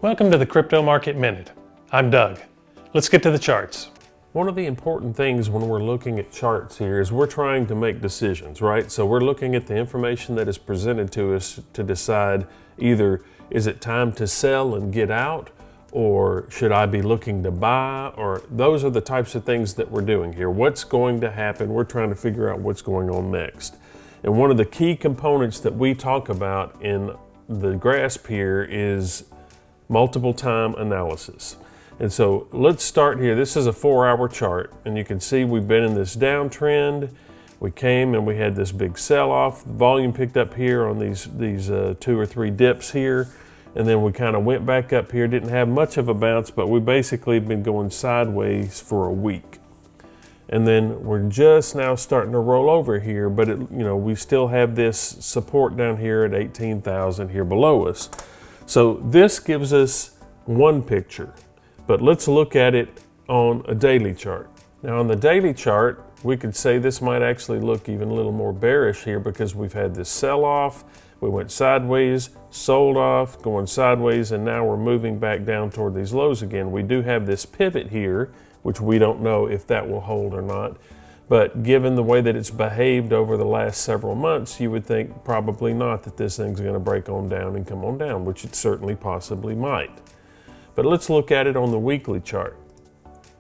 Welcome to the Crypto Market Minute. I'm Doug. Let's get to the charts. One of the important things when we're looking at charts here is we're trying to make decisions, right? So we're looking at the information that is presented to us to decide either is it time to sell and get out, or should I be looking to buy, or those are the types of things that we're doing here. What's going to happen? We're trying to figure out what's going on next. And one of the key components that we talk about in the GRASP here is multiple time analysis. And so let's start here. This is a 4-hour chart, and you can see we've been in this downtrend. We came and we had this big sell-off. Volume picked up here on these 2 or 3 dips here, and then we kind of went back up here. Didn't have much of a bounce, but we basically been going sideways for a week. And then we're just now starting to roll over here, but we still have this support down here at 18,000 here below us. So this gives us one picture, but let's look at it on a daily chart. Now on the daily chart, we could say this might actually look even a little more bearish here because we've had this sell-off, we went sideways, sold off, going sideways, and now we're moving back down toward these lows again. We do have this pivot here, which we don't know if that will hold or not. But given the way that it's behaved over the last several months, you would think probably not that this thing's going to break on down and come on down, which it certainly possibly might. But let's look at it on the weekly chart.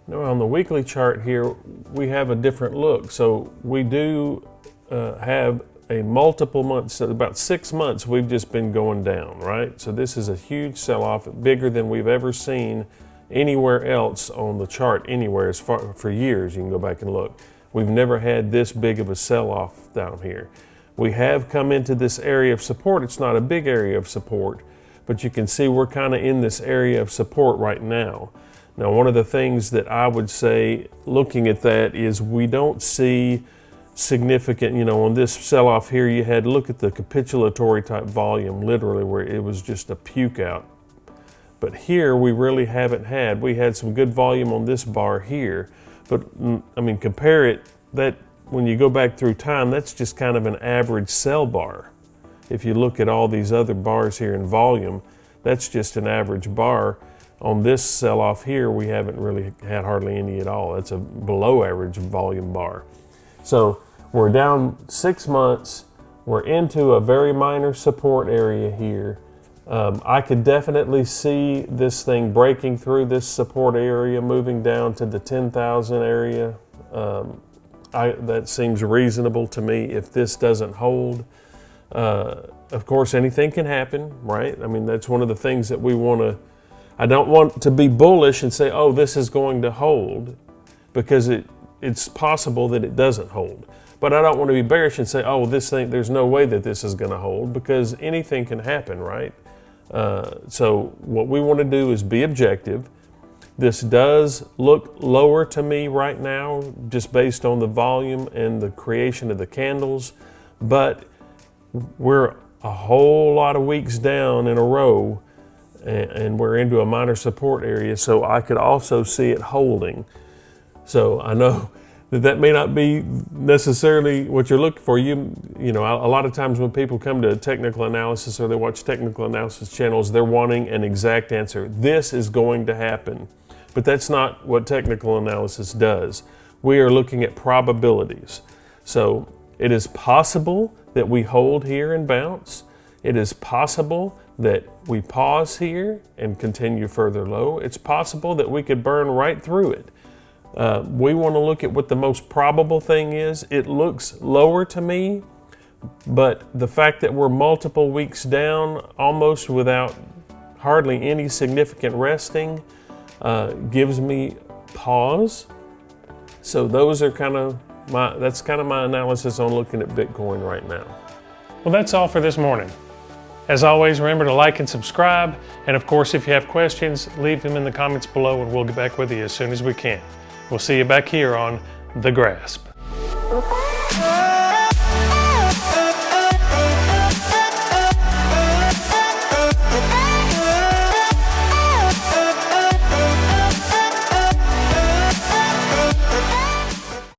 Now on the weekly chart here, we have a different look. So we do have a multiple months, so about 6 months we've just been going down, right? So this is a huge sell-off, bigger than we've ever seen anywhere else on the chart, anywhere as far for years. You can go back and look. We've never had this big of a sell-off down here. We have come into this area of support. It's not a big area of support, but you can see we're kind of in this area of support right now. Now, one of the things that I would say looking at that is we don't see significant, on this sell-off here, you had, look at the capitulatory type volume, literally, where it was just a puke out. But here we really haven't had. We had some good volume on this bar here. But I mean, compare it, that when you go back through time, that's just kind of an average sell bar. If you look at all these other bars here in volume, that's just an average bar. On this sell-off here, we haven't really had hardly any at all. That's a below average volume bar. So we're down 6 months. We're into a very minor support area here. I could definitely see this thing breaking through this support area, moving down to the 10,000 area. That seems reasonable to me if this doesn't hold. Of course, anything can happen, right? I mean, that's one of the things that we want to, I don't want to be bullish and say, oh, this is going to hold, because it's possible that it doesn't hold. But I don't want to be bearish and say, oh, this thing, there's no way that this is going to hold, because anything can happen, right? So what we want to do is be objective. This does look lower to me right now, just based on the volume and the creation of the candles, but we're a whole lot of weeks down in a row, and we're into a minor support area, so I could also see it holding. So I know that may not be necessarily what you're looking for. A lot of times when people come to technical analysis or they watch technical analysis channels, they're wanting an exact answer. This is going to happen. But that's not what technical analysis does. We are looking at probabilities. So it is possible that we hold here and bounce. It is possible that we pause here and continue further low. It's possible that we could burn right through it. We want to look at what the most probable thing is. It looks lower to me, but the fact that we're multiple weeks down, almost without hardly any significant resting, gives me pause. So those are that's kind of my analysis on looking at Bitcoin right now. Well, that's all for this morning. As always, remember to like and subscribe. And of course, if you have questions, leave them in the comments below and we'll get back with you as soon as we can. We'll see you back here on The GRASP.